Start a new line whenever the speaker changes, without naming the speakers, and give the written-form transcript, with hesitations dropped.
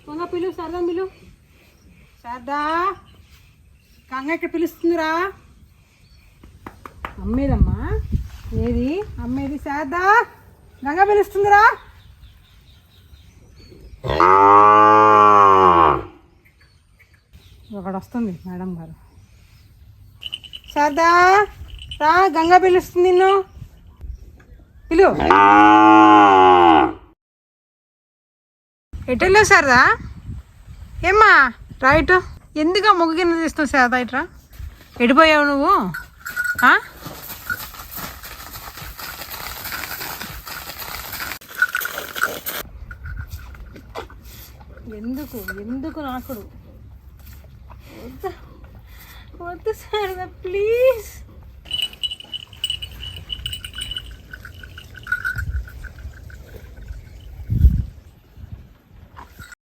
గంగ పిలు, శారదా పిలు. శారదా, గంగ ఇక్కడ పిలుస్తుందిరా. అమ్మేదమ్మా, ఏది అమ్మేది? శారదా, గంగ పిలుస్తుందిరా. ఒకడు వస్తుంది మేడం గారు. శారదా రా, గంగ పిలుస్తుంది నిన్ను, పిలు. ఎటెళ్ళావు శారదా? ఏమ్మా రైట్, ఎందుకు ముగ్గు కింద తీస్తున్నావు శారదా? ఇట్రా, ఎడిపోయావు నువ్వు? ఎందుకు ఎందుకు నాకుడు? వద్దు వద్దు శారదా, ప్లీజ్.